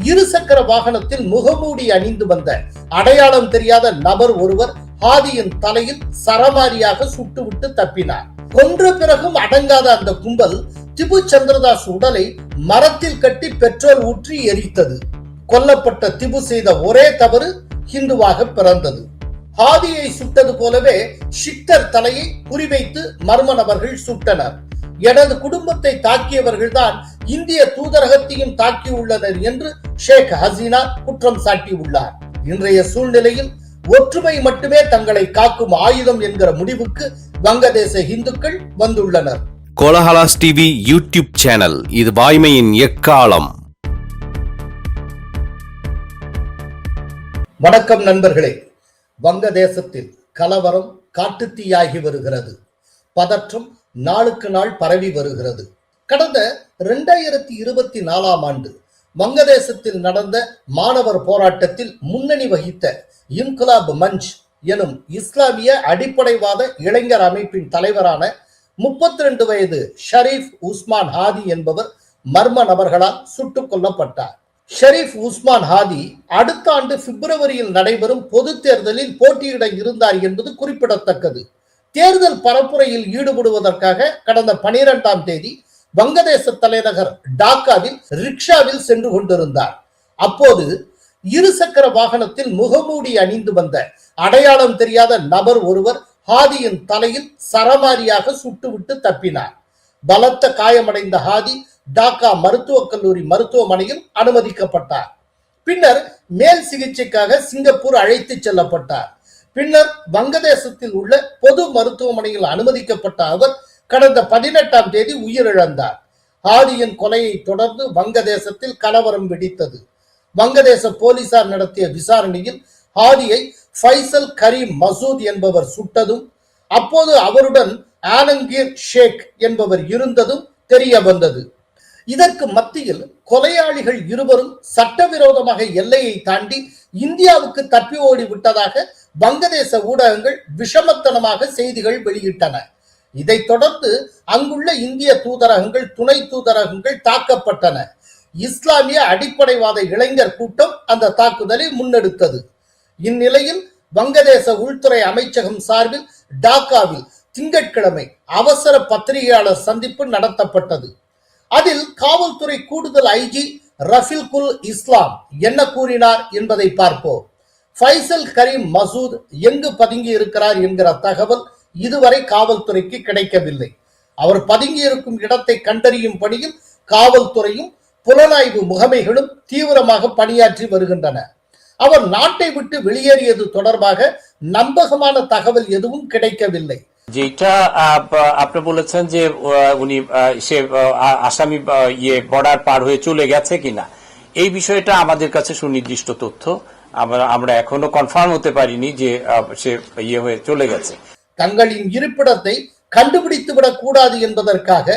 இருசக்கர வாகனத்தில் முகமூடி அணிந்து வந்த அடையாளம் தெரியாத நபர் ஒருவர் ஹாதியின் தலையில் சரமாரியாக சுட்டுவிட்டு தப்பினார். கொன்ற பிறகும் அடங்காத அந்த கும்பல் திபு சந்திரதாஸ் உடலை மரத்தில் கட்டி பெட்ரோல் ஊற்றி எரித்தது. கொல்லப்பட்ட திபு செய்த ஒரே தவறு ஹிந்துவாக பிறந்தது. ஹாதியை சுட்டது போலவே ஷிக்தர் தலையை குறிவைத்து மர்ம நபர்கள் சுட்டனர். எனது குடும்பத்தை தாக்கியவர்கள் தான் இந்திய தூதரகத்தையும் தாக்கியுள்ளனர் என்று ஷேக் ஹசீனா குற்றம் சாட்டியுள்ளார். இன்றைய சூழ்நிலையில் ஒற்றுமை மட்டுமே தங்களை காக்கும் ஆயுதம் என்கிற முடிவுக்கு வங்கதேச இந்துக்கள் வந்துள்ளனர். கோலஹலாஸ் டிவி யூடியூப் சேனல், இது வாய்மையின் எக்காலம். வணக்கம் நண்பர்களே. வங்கதேசத்தில் கலவரம் காட்டுத்தீயாகி வருகிறது. பதற்றம் நாளுக்கு நாள் பரவி வருகிறது. கடந்த 2024 ஆண்டு வங்கதேசத்தில் நடந்த மாணவர் போராட்டத்தில் முன்னணி வகித்த இன்குலாப் மஞ்ச் எனும் இஸ்லாமிய அடிப்படைவாத இளைஞர் அமைப்பின் தலைவரான 32 வயது ஷரீப் உஸ்மான் ஹாதி என்பவர் மர்ம நபர்களால் சுட்டுக் கொல்லப்பட்டார். ஷரீப் உஸ்மான் ஹாதி அடுத்த ஆண்டு பிப்ரவரியில் நடைபெறும் பொது தேர்தலில் போட்டியிட இருந்தார் என்பது குறிப்பிடத்தக்கது. தேர்தல் பரப்புரையில் ஈடுபடுவதற்காக கடந்த 12ஆம் தேதி வங்கதேச தலைநகர் டாக்காவில் ரிக்ஷாவில் சென்று கொண்டிருந்தார். அப்போது இருசக்கர வாகனத்தில் முகமூடி அணிந்து வந்த அடையாளம் தெரியாத நபர் ஒருவர் ஹாதியின் தலையில் சரமாரியாக சுட்டுவிட்டு தப்பினார். பலத்த காயமடைந்த ஹாதி டாக்கா மருத்துவக் கல்லூரி மருத்துவமனையில் அனுமதிக்கப்பட்டார். பின்னர் மேல் சிகிச்சைக்காக சிங்கப்பூர் அழைத்து செல்லப்பட்டார். பின்னர் வங்கதேசத்தில் உள்ள பொது மருத்துவமனையில் அனுமதிக்கப்பட்ட அவர் கடந்த 18ஆம் தேதி உயிரிழந்தார். ஹாதியின் கொலையை தொடர்ந்து வங்கதேசத்தில் கலவரம் வெடித்தது. வங்கதேச போலீசார் நடத்திய விசாரணையில் ஹாதியை ஃபைசல் கரீம் மசூத் என்பவர் சுட்டதும் அப்போது அவருடன் ஆலங்கீர் ஷேக் என்பவர் இருந்ததும் தெரிய வந்தது. இதற்கு மத்தியில் கொலையாளிகள் இருவரும் சட்டவிரோதமாக எல்லையை தாண்டி இந்தியாவுக்கு தப்பி ஓடி விட்டதாக வங்கதேச ஊடகங்கள் விஷமத்தனமாக செய்திகள் வெளியிட்டன. இதைத் தொடர்ந்து அங்குள்ள இந்திய தூதரகங்கள், துணை தூதரகங்கள் தாக்கப்பட்டன. இஸ்லாமிய அடிப்படைவாத இளைஞர் கூட்டம் அந்த தாக்குதலை முன்னெடுத்தது. இந்நிலையில் வங்கதேச உள்துறை அமைச்சகம் சார்பில் டாக்காவில் திங்கட்கிழமை அவசர பத்திரிகையாளர் சந்திப்பு நடத்தப்பட்டது. அதில் காவல்துறை கூடுதல் ஐஜி ரஃபில் குல் இஸ்லாம் என்ன கூறினார் என்பதை பார்ப்போம். ஃபைசல் கரீம் மசூத் எங்கு பதுங்கி இருக்கிறார் என்கிற தகவல் இதுவரை காவல்துறைக்கு கிடைக்கவில்லை. அவர் பதுங்கி இருக்கும் இடத்தை கண்டறியும் பணியில் காவல்துறையும் புலனாய்வு முகமைகளும் தீவிரமாக பணியாற்றி வருகின்றன. அவர் நாட்டை விட்டு வெளியேறியது தொடர்பாக நம்பகமான தகவல் எதுவும் கிடைக்கவில்லை. যেটা আপনি বলেছেন যে উনি সে আসামি বর্ডার পার হয়ে চলে গেছে কিনা, এই বিষয়টা আমাদের কাছে সুনির্দিষ্ট তথ্য, আমরা এখনো কনফার্ম হতে পারিনি যে সে হয়ে চলে গেছে. தங்களின் இருப்பிடத்தை கண்டுபிடித்து விடக் கூடாது என்பதற்காக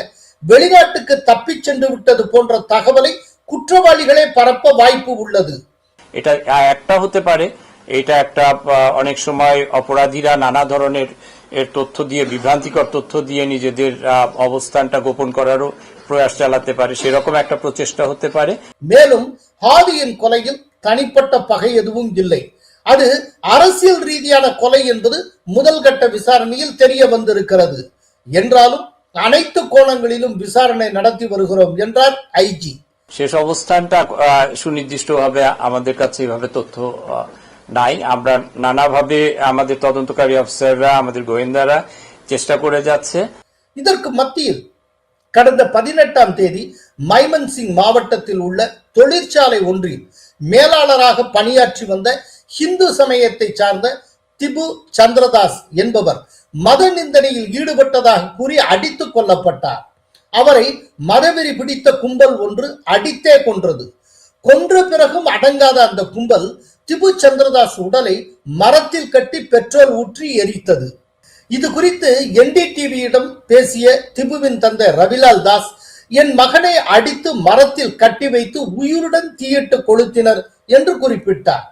வெளிநாட்டுக்கு தப்பிச் சென்று விட்டது போன்ற தகவலை குற்றவாளிகளே பரப்ப வாய்ப்பு உள்ளது. এটা একটা হতে পারে, এটা একটা অনেক সময় অপরাধীরা নানা ধরনের তথ্য দিয়ে, বিভ্রান্তিকর তথ্য দিয়ে নিজেদের অবস্থানটা গোপন করারও প্রয়াস চালাতে পারে, সেরকম একটা প্রচেষ্টা হতে পারে. மேலும் ஹாதியின் கொலையில் தனிப்பட்ட பகை எதுவும் இல்லை. அது அரசியல் ரீதியான கொலை என்பது முதல் கட்ட விசாரணையில் தெரிய வந்திருக்கிறது. என்றாலும் அனைத்து கோணங்களிலும் விசாரணை நடத்தி வருகிறோம் என்றார் ஐஜி. শেষ অবস্থানটা সুনির্দিষ্টভাবে আমাদের কাছে এভাবে তথ্য নাই. আমরা নানাভাবে আমাদের তদন্তকারী অফিসাররা, আমাদের গোয়েন্দারা চেষ্টা করে যাচ্ছে. இதற்கு மத்தியில் கடந்த 18ஆம் தேதி மைமன் சிங் மாவட்டத்தில் உள்ள தொழிற்சாலை ஒன்றில் மேலாளராக பணியாற்றி வந்த ஹிந்து சமயத்தை சார்ந்த திபு சந்திரதாஸ் என்பவர் மத நிந்தனையில் ஈடுபட்டதாக கூறி அடித்துக் கொல்லப்பட்டார். அவரை மதவெறி பிடித்த கும்பல் ஒன்று அடித்தே கொன்றது. கொன்ற பிறகும் அடங்காத அந்த கும்பல் திபு சந்திரதாஸ் உடலை மரத்தில் கட்டி பெட்ரோல் ஊற்றி எரித்தது. இது குறித்து NDTVயிடம் பேசிய திபுவின் தந்தை ரவிலால் தாஸ், என் மகனை அடித்து மரத்தில் கட்டி வைத்து உயிருடன் தீயிட்டு கொளுத்தினர் என்று குறிப்பிட்டார்.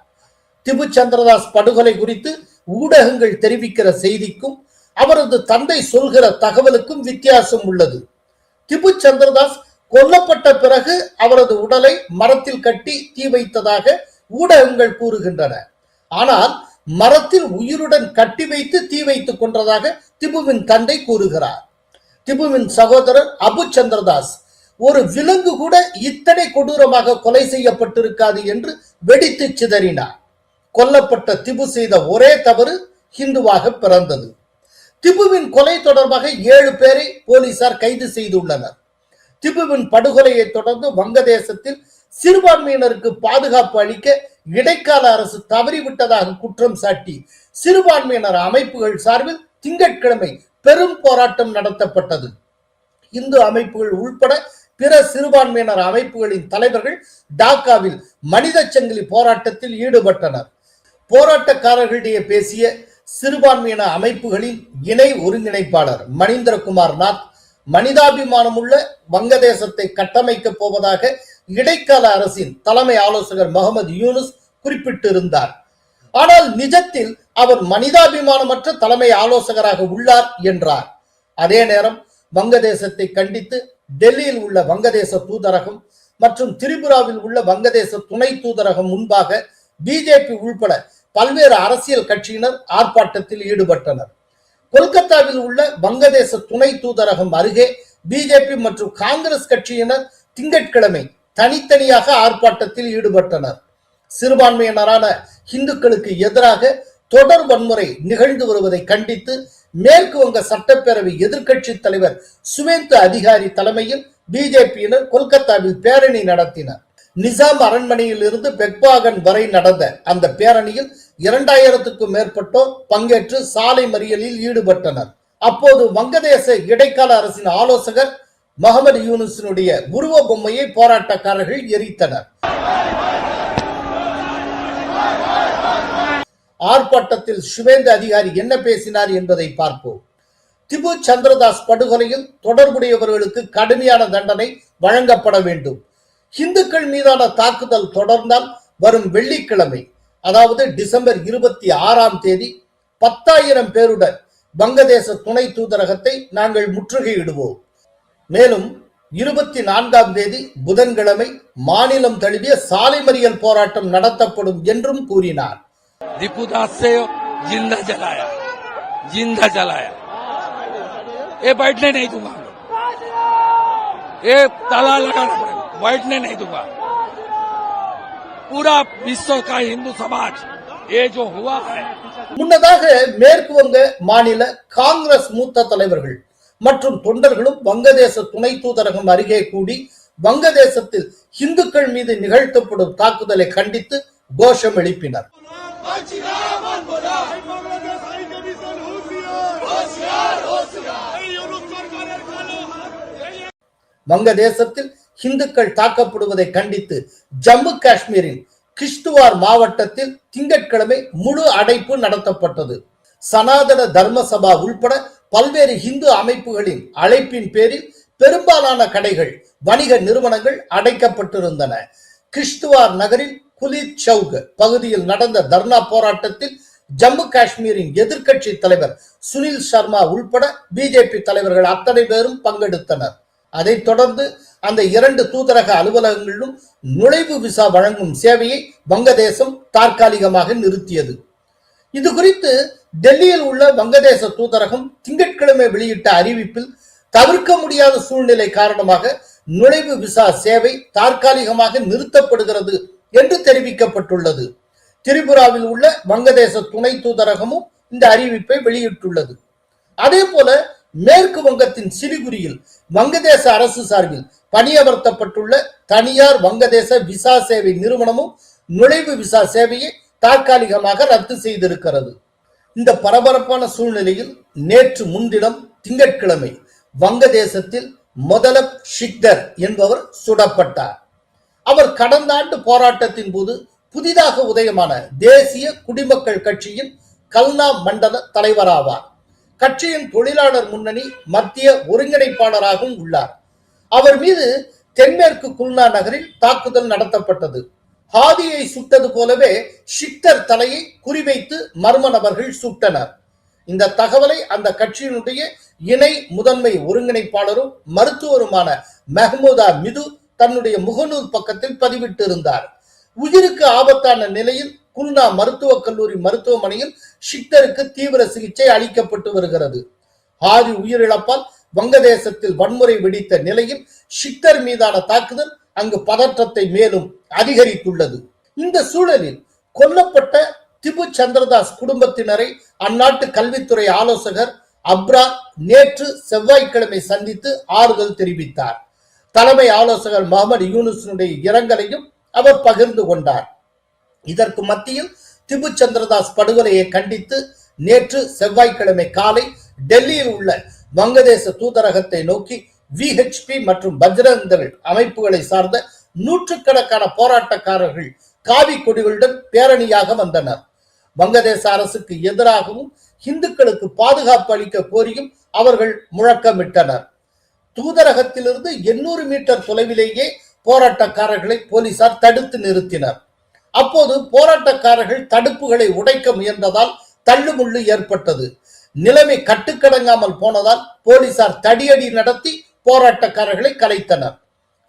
திபு சந்திரதாஸ் படுகொலை குறித்து ஊடகங்கள் தெரிவிக்கிற செய்திக்கும் அவரது தந்தை சொல்கிற தகவலுக்கும் வித்தியாசம் உள்ளது. திபு சந்திரதாஸ் கொல்லப்பட்ட பிறகு அவரது உடலை மரத்தில் கட்டி தீ வைத்ததாக ஊடகங்கள் கூறுகின்றன. ஆனால் மரத்தில் உயிருடன் கட்டி வைத்து தீ வைத்துக் கொன்றதாக திபுவின் தந்தை கூறுகிறார். திபுவின் சகோதரர் அபு சந்திரதாஸ், ஒரு விலங்கு கூட இத்தனை கொடூரமாக கொலை செய்யப்பட்டிருக்காது என்று வெடித்து சிதறினார். கொல்லப்பட்ட திபு செய்த ஒரே தவறு ஹிந்துவாக பிறந்தது. திபுவின் கொலை தொடர்பாக 7 பேரை போலீசார் கைது செய்துள்ளனர். திபுவின் படுகொலையை தொடர்ந்து வங்கதேசத்தில் சிறுபான்மையினருக்கு பாதுகாப்பு அளிக்க இடைக்கால அரசு தவறிவிட்டதாக குற்றம் சாட்டி சிறுபான்மையினர் அமைப்புகள் சார்பில் திங்கட்கிழமை பெரும் போராட்டம் நடத்தப்பட்டது. இந்து அமைப்புகள் உள்பட பிற சிறுபான்மையினர் அமைப்புகளின் தலைவர்கள் டாக்காவில் மனித சங்கிலி போராட்டத்தில் ஈடுபட்டனர். போராட்டக்காரர்களிடையே பேசிய சிறுபான்மையின அமைப்புகளின் இணை ஒருங்கிணைப்பாளர் மணிந்திரகுமார் நாத், மனிதாபிமானமுள்ள வங்கதேசத்தை கட்டமைக்கப் போவதாக இடைக்கால அரசின் தலைமை ஆலோசகர் முகமது யூனுஸ் குறிப்பிட்டிருந்தார். ஆனால் நிஜத்தில் அவர் மனிதாபிமானமற்ற தலைமை ஆலோசகராக உள்ளார் என்றார். அதே நேரம் வங்கதேசத்தை கண்டித்து டெல்லியில் உள்ள வங்கதேச தூதரகம் மற்றும் திரிபுராவில் உள்ள வங்கதேச துணை தூதரகம் முன்பாக பிஜேபி உள்பட பல்வேறு அரசியல் கட்சியினர் ஆர்ப்பாட்டத்தில் ஈடுபட்டனர். கொல்கத்தாவில் உள்ள வங்கதேச துணை தூதரகம் அருகே பிஜேபி மற்றும் காங்கிரஸ் கட்சியினர் திங்கட்கிழமை தனித்தனியாக ஆர்ப்பாட்டத்தில் ஈடுபட்டனர். சிறுபான்மையினரான இந்துக்களுக்கு எதிராக தொடர் வன்முறை நிகழ்ந்து வருவதை கண்டித்து மேற்கு வங்க சட்டப்பேரவை எதிர்க்கட்சி தலைவர் சுவேந்து அதிகாரி தலைமையில் பிஜேபியினர் கொல்கத்தாவில் பேரணி நடத்தினர். நிசாம் அரண்மனையில் இருந்து பெக்வாகன் வரை நடந்த அந்த பேரணியில் 2000க்கும் மேற்பட்டோர் பங்கேற்று சாலை மறியலில் ஈடுபட்டனர். அப்போது வங்கதேச இடைக்கால அரசின் ஆலோசகர் முகமது யூனுஸினுடைய உருவ பொம்மையை போராட்டக்காரர்கள் எரித்தனர். ஆர்ப்பாட்டத்தில் சுவேந்து அதிகாரி என்ன பேசினார் என்பதை பார்ப்போம். திபு சந்திரதாஸ் படுகொலையில் தொடர்புடையவர்களுக்கு கடுமையான தண்டனை வழங்கப்பட வேண்டும். இந்துக்கள் மீதான தாக்குதல் தொடர்ந்தால் வரும் வெள்ளிக்கிழமை, அதாவது டிசம்பர் 26ஆம் தேதி 10,000 பேருடன் வங்கதேச துணை தூதரகத்தை நாங்கள் முற்றுகையிடுவோம். மேலும் 24ஆம் தேதி புதன்கிழமை மாநிலம் தழுவிய சாலை மறியல் போராட்டம் நடத்தப்படும் என்றும் கூறினார். दीपूदास से जिंदा जलाया, ये बैठने नहीं दूंगा, ये ताला लगाना पड़ेगा, बैठने नहीं दूंगा. पूरा विश्व का हिंदू समाज ये जो हुआ है. முன்னதாக மேற்கு வங்க மாநில காங்கிரஸ் மூத்த தலைவர்கள் மற்றும் தொண்டர்களும் வங்கதேச துணை தூதரகம் அருகே கூடி வங்கதேசத்தில் இந்துக்கள் மீது நிகழ்த்தப்படும் தாக்குதலை கண்டித்து கோஷம் எழுப்பினர். வங்கதேசத்தில் இந்துக்கள் தாக்கப்படுவதை கண்டித்து ஜம்மு காஷ்மீரின் கிஷ்துவார் மாவட்டத்தில் திங்கட்கிழமை முழு அடைப்பு நடத்தப்பட்டது. சனாதன தர்ம சபா உள்பட பல்வேறு இந்து அமைப்புகளின் அழைப்பின் பேரில் பெரும்பாலான கடைகள், வணிக நிறுவனங்கள் அடைக்கப்பட்டிருந்தன. கிஷ்துவார் நகரில் குலித் சவுக் பகுதியில் நடந்த தர்ணா போராட்டத்தில் ஜம்மு காஷ்மீரின் எதிர்க்கட்சி தலைவர் சுனில் சர்மா உள்பட பிஜேபி தலைவர்கள் அத்தனை பேரும் பங்கெடுத்தனர். அதைத் தொடர்ந்து அந்த 2 தூதரக அலுவலகங்களிலும் நுழைவு விசா வழங்கும் சேவையை வங்கதேசம் தற்காலிகமாக நிறுத்தியது. இது குறித்து டெல்லியில் உள்ள வங்கதேச தூதரகம் திங்கட்கிழமை வெளியிட்ட அறிவிப்பில் தவிர்க்க முடியாத சூழ்நிலை காரணமாக நுழைவு விசா சேவை தற்காலிகமாக நிறுத்தப்படுகிறது என்று தெரிவிக்கப்பட்டுள்ளது. திரிபுராவில் உள்ள வங்கதேச துணை தூதரகமும் இந்த அறிவிப்பை வெளியிட்டுள்ளது. அதே போல மேற்கு வங்கத்தின் சிலிகுரியில் வங்கதேச அரசு சார்பில் பணியமர்த்தப்பட்டுள்ள தனியார் வங்கதேச விசா சேவை நிறுவனமும் நுழைவு விசா சேவையை தற்காலிகமாக ரத்து செய்திருக்கிறது. இந்த பரபரப்பான சூழ்நிலையில் நேற்று முன்தினம் திங்கட்கிழமை வங்கதேசத்தில் முதலப் ஷிக்தர் என்பவர் சுடப்பட்டார். அவர் கடந்த ஆண்டு போராட்டத்தின் போது புதிதாக உதயமான தேசிய குடிமக்கள் கட்சியின் கல்னா மண்டல தலைவராவார். கட்சியின் தொழிலாளர் முன்னணி மத்திய ஒருங்கிணைப்பாளராகவும் உள்ளார். அவர் மீது தென்மேற்கு குல்னா நகரில் தாக்குதல் நடத்தப்பட்டது. ஹாதியை சுட்டது போலவே ஷிக்தர் தலையை குறிவைத்து மர்ம நபர்கள் சுட்டனர். இந்த தகவலை அந்த கட்சியினுடைய இணை முதன்மை ஒருங்கிணைப்பாளரும் மருத்துவருமான மெஹமூதா மிது தன்னுடைய முகநூல் பக்கத்தில் பதிவிட்டிருந்தார். உயிருக்கு ஆபத்தான நிலையில் குல்னா மருத்துவக் கல்லூரி மருத்துவமனையில் ஷிக்தருக்கு தீவிர சிகிச்சை அளிக்கப்பட்டு வருகிறது. ஹாதி உயிரிழப்பால் வங்கதேசத்தில் வன்முறை வெடித்த நிலையில் ஷிக்தர் மீதான தாக்குதல் அங்கு பதற்றத்தை மேலும் அதிகரித்துள்ளது. இந்த சூழலில் கொல்லப்பட்ட திபு சந்திரதாஸ் குடும்பத்தினரை அந்நாட்டு கல்வித்துறை ஆலோசகர் அப்ரா நேற்று செவ்வாய்க்கிழமை சந்தித்து ஆறுதல் தெரிவித்தார். தலைமை ஆலோசகர் முகமது யூனுஸினுடைய இரங்கலையும் அவர் பகிர்ந்து கொண்டார். இதற்கு மத்தியில் திபு சந்திரதாஸ் படுகொலையை கண்டித்து நேற்று செவ்வாய்க்கிழமை காலை டெல்லியில் உள்ள வங்கதேச தூதரகத்தை நோக்கி விஹெச்பி மற்றும் பஜ்ரங் அமைப்புகளை சார்ந்த நூற்றுக்கணக்கான போராட்டக்காரர்கள் காவி கொடிகளுடன் பேரணியாக வந்தனர். வங்கதேச அரசுக்கு எதிராகவும் இந்துக்களுக்கு பாதுகாப்பு அளிக்க கோரியும் அவர்கள் முழக்கமிட்டனர். தூதரகத்திலிருந்து 800 மீட்டர் தொலைவிலேயே போராட்டக்காரர்களை போலீசார் தடுத்து நிறுத்தினர். அப்போது போராட்டக்காரர்கள் தடுப்புகளை உடைக்க முயன்றதால் தள்ளுமுள்ளு ஏற்பட்டது. நிலைமை கட்டுக்கடங்காமல் போனதால் போலீசார் தடியடி நடத்தி போராட்டக்காரர்களை கலைத்தனர்.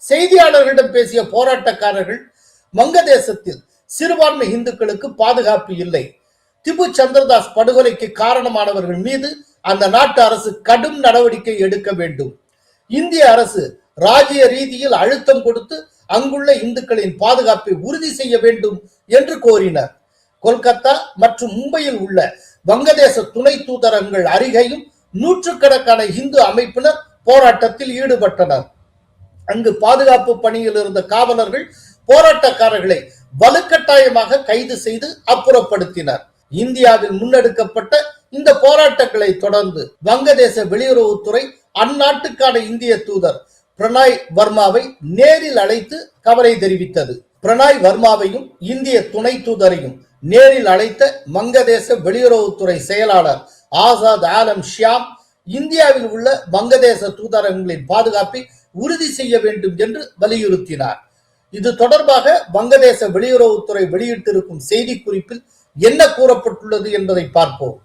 செய்தியாளர்களிடம் பேசிய போராட்டக்காரர்கள் வங்கதேசத்தில் சிறுபான்மை இந்துக்களுக்கு பாதுகாப்பு இல்லை. திபு சந்திரதாஸ் படுகொலைக்கு காரணமானவர்கள் மீது அந்த நாட்டு அரசு கடும் நடவடிக்கை எடுக்க வேண்டும். இந்திய அரசு ராஜ்ய ரீதியில் அழுத்தம் கொடுத்து அங்குள்ள இந்துக்களின் பாதுகாப்பை உறுதி செய்ய வேண்டும் என்று கோரினர். கொல்கத்தா மற்றும் மும்பையில் உள்ள வங்கதேச துணை தூதரகங்கள் அருகேயும் நூற்றுக்கணக்கான இந்து அமைப்பினர் போராட்டத்தில் ஈடுபட்டனர். அங்கு பாதுகாப்பு பணியில் இருந்த காவலர்கள் போராட்டக்காரர்களை வலுக்கட்டாயமாக கைது செய்து அப்புறப்படுத்தினர். இந்தியாவில் முன்னெடுக்கப்பட்ட இந்த போராட்டங்களை தொடர்ந்து வங்கதேச வெளியுறவுத்துறை அந்நாட்டுக்கான இந்திய தூதர் பிரணாய் வர்மாவை நேரில் அழைத்து கவலை தெரிவித்தது. பிரணாய் வர்மாவையும் இந்திய துணை தூதரையும் நேரில் அழைத்த வங்கதேச வெளியுறவுத்துறை செயலாளர் ஆசாத் ஆலம் ஷியாம் இந்தியாவில் உள்ள வங்கதேச தூதரகங்களின் பாதுகாப்பை உறுதி செய்ய வேண்டும் என்று வலியுறுத்தினார். இது தொடர்பாக வங்கதேச வெளியுறவுத்துறை வெளியிட்டிருக்கும் செய்தி குறிப்பில் என்ன கூறப்பட்டுள்ளது என்பதை பார்ப்போம்.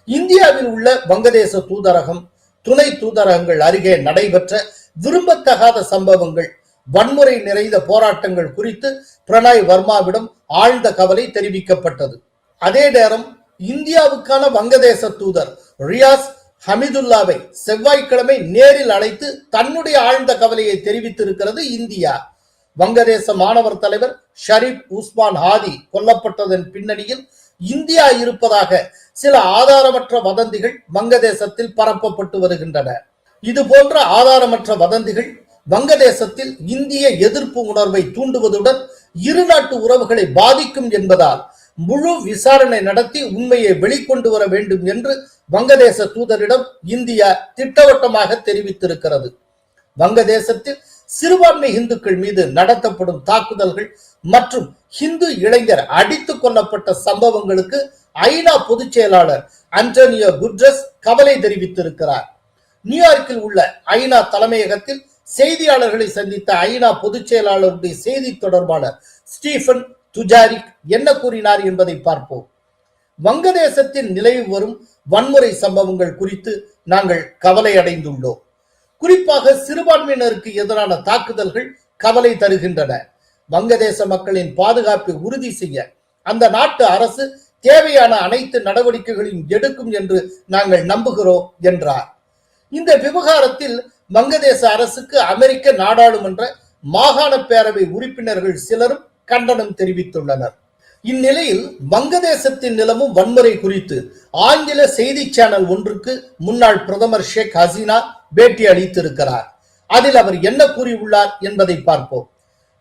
இந்தியாவில் உள்ள வங்கதேச தூதரகம் துணை தூதரகங்கள் அருகே நடைபெற்ற விரும்பத்தகாத சம்பவங்கள் வன்முறை நிறைந்த போராட்டங்கள் குறித்து பிரணாய் வர்மாவிடம் ஆழ்ந்த கவலை தெரிவிக்கப்பட்டது. அதே நேரம் இந்தியாவுக்கான வங்கதேச தூதர் ரியாஸ் ஹமிதுல்லாவை செவ்வாய்க்கிழமை நேரில் அழைத்து தன்னுடைய ஆழ்ந்த கவலையை தெரிவித்திருக்கிறது இந்தியா. வங்கதேச மாணவர் தலைவர் ஷரீப் உஸ்மான் ஹாதி கொல்லப்பட்டதன் பின்னணியில் இந்தியா இருப்பதாக சில ஆதாரமற்ற வதந்திகள் வங்கதேசத்தில் பரப்பப்பட்டு வருகின்றன. இது போன்ற ஆதாரமற்ற வதந்திகள் வங்கதேசத்தில் இந்திய எதிர்ப்பு உணர்வை தூண்டுவதுடன் இரு நாட்டு உறவுகளை பாதிக்கும் என்பதால் முழு விசாரணை நடத்தி உண்மையை வெளிக்கொண்டு வர வேண்டும் என்று வங்கதேச தூதரிடம் இந்தியா திட்டவட்டமாக தெரிவித்திருக்கிறது. வங்கதேசத்தில் சிறுபான்மை இந்துக்கள் மீது நடத்தப்படும் தாக்குதல்கள் மற்றும் இந்து இளைஞர் அடித்துக் கொல்லப்பட்ட சம்பவங்களுக்கு ஐநா பொதுச் செயலாளர் அன்டோனியோ குட்ரஸ் கவலை தெரிவித்திருக்கிறார். நியூயார்க்கில் உள்ள ஐநா தலைமையகத்தில் செய்தியாளர்களை சந்தித்த ஐநா பொதுச் செயலாளருடைய செய்தி தொடர்பாளர் ஸ்டீஃபன் துஜாரிக் என்ன கூறினார் என்பதை பார்ப்போம். வங்கதேசத்தில் நிலவி வரும் வன்முறை சம்பவங்கள் குறித்து நாங்கள் கவலை அடைந்துள்ளோம். குறிப்பாக சிறுபான்மையினருக்கு எதிரான தாக்குதல்கள் கவலை தருகின்றன. வங்கதேச மக்களின் பாதுகாப்பை உறுதி செய்ய அந்த நாட்டு அரசு தேவையான அனைத்து நடவடிக்கைகளையும் எடுக்கும் என்று நாங்கள் நம்புகிறோம் என்றார். இந்த விவகாரத்தில் வங்கதேச அரசுக்கு அமெரிக்க நாடாளுமன்ற மாகாண பேரவை உறுப்பினர்கள் சிலரும் கண்டனம் தெரிவித்துள்ளனர். இந்நிலையில் வங்கதேசத்தின் நிலவும் வன்முறை குறித்து ஆங்கில செய்தி சேனல் ஒன்றுக்கு முன்னாள் பிரதமர் ஷேக் ஹசீனா பேட்டி அளித்திருக்கிறார். அதில் அவர் என்ன கூறியுள்ளார் என்பதை பார்ப்போம்.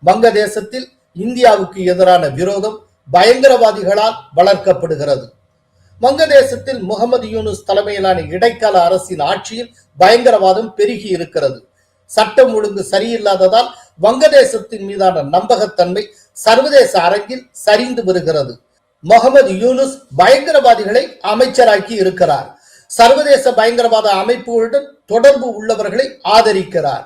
வங்கதேசத்தில் இந்தியாவுக்கு எதிரான விரோதம் பயங்கரவாதிகளால் வளர்க்கப்படுகிறது. வங்கதேசத்தில் முகமது யூனுஸ் தலைமையிலான இடைக்கால அரசின் ஆட்சியில் பயங்கரவாதம் பெருகி இருக்கிறது. சட்டம் ஒழுங்கு சரியில்லாததால் வங்கதேசத்தின் மீதான நம்பகத்தன்மை சர்வதேச அரங்கில் சரிந்து வருகிறது. முகமது யூனுஸ் பயங்கரவாதிகளை அமைச்சராக்கி இருக்கிறார். சர்வதேச பயங்கரவாத அமைப்புகளுடன் தொடர்பு உள்ளவர்களை ஆதரிக்கிறார்.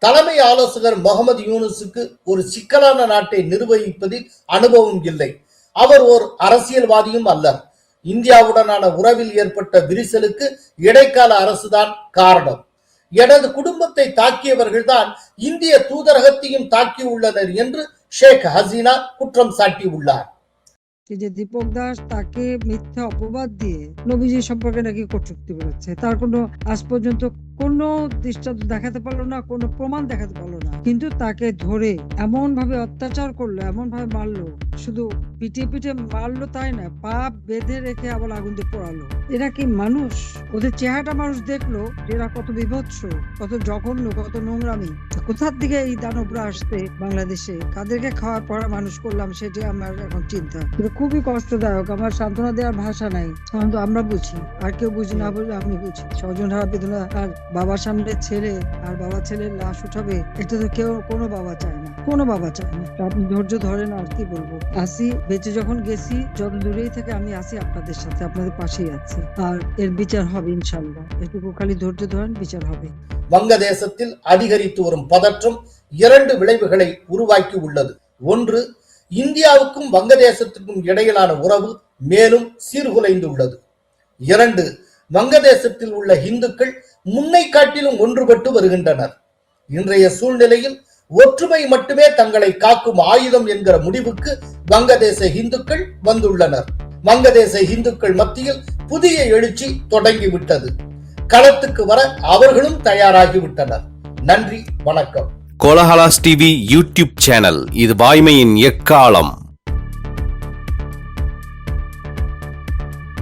தலைமை ஆலோசகர் முகமது யூனுஸுக்கு ஒரு சிக்கலான நாட்டை நிர்வகிப்பதில் அனுபவம் இல்லை. அவர் ஓர் அரசியல்வாதியும் அல்ல. இந்தியாவுடனான உறவில் ஏற்பட்ட விரிசலுக்கு இடைக்கால அரசுதான் காரணம். எனது குடும்பத்தை தாக்கியவர்கள்தான் இந்திய தூதரகத்தையும் தாக்கியுள்ளனர் என்று শেখ হাসিনা কুট্রম সাটিউল্লাহ। যে দীপক দাস তাকে মিথ্যা অপবাদ দিয়ে নবীজি সম্পর্কে নাকি কটূক্তি বলেছে, তার কোনো আজ পর্যন্ত কোনো দৃষ্টান্ত দেখাতে পারলো না, কোনো প্রমাণ দেখাতে পারলো না, কিন্তু তাকে ধরে এমন ভাবে অত্যাচার করলো, এমন ভাবে মারলো, শুধু পিটিয়ে পিটিয়ে মারলো তাই না, পা বেঁধে রেখে আবার আগুন দিয়ে পোড়ালো। এরা কি মানুষ? ওদের চেহারাটা মানুষ দেখলো এরা কত বিভৎস, কত জঘন্য, কত নোংরামি। কোথার দিকে এই দানবরা আসছে বাংলাদেশে, কাদেরকে খাওয়ার পড়া মানুষ করলাম সেটাই আমার এখন চিন্তা। খুবই কষ্টদায়ক, আমার সান্ত্বনা দেওয়ার ভাষা নাই। কিন্তু আমরা বুঝি, আর কেউ বুঝি না বলে আমি বুঝি। স্বজন হারা বেদনা, আর বাবার সামনে ছেলে আর বাবা ছেলের লাশ উঠাবে, এটা তো কেউ কোনো বাবা চায় না, কোনো বাবা চায় না। আপনি ধৈর্য ধরেন, আর কি বলবো। আসি, বেঁচে যখন গেছি, যত দূরেই থেকে আমি আসি আপনাদের সাথে, আপনাদের পাশেই আছি, আর এর বিচার হবে ইনশাল্লাহ। এটুকু খালি ধৈর্য ধরেন, বিচার হবে। வங்கதேசத்தில் அதிகரித்து வரும் பதற்றம் 2 விளைவுகளை உருவாக்கி உள்ளது. ஒன்று, இந்தியாவுக்கும் வங்கதேசத்திற்கும் இடையிலான உறவு மேலும் சீர்குலைந்துள்ளது. 2, வங்கதேசத்தில் உள்ள இந்துக்கள் முன்னை காட்டிலும் ஒன்றுபட்டு வருகின்றனர். இன்றைய சூழ்நிலையில் ஒற்றுமை மட்டுமே தங்களை காக்கும் ஆயுதம் என்கிற முடிவுக்கு வங்கதேச இந்துக்கள் வந்துள்ளனர். வங்கதேச இந்துக்கள் மத்தியில் புதிய எழுச்சி தொடங்கிவிட்டது. களத்துக்கு வர அவர்களும் தயாராகிவிட்டனர். நன்றி, வணக்கம். கோலஹலாஸ் டிவி யூடியூப் சேனல், இது வாய்மையின் எக்காலம்.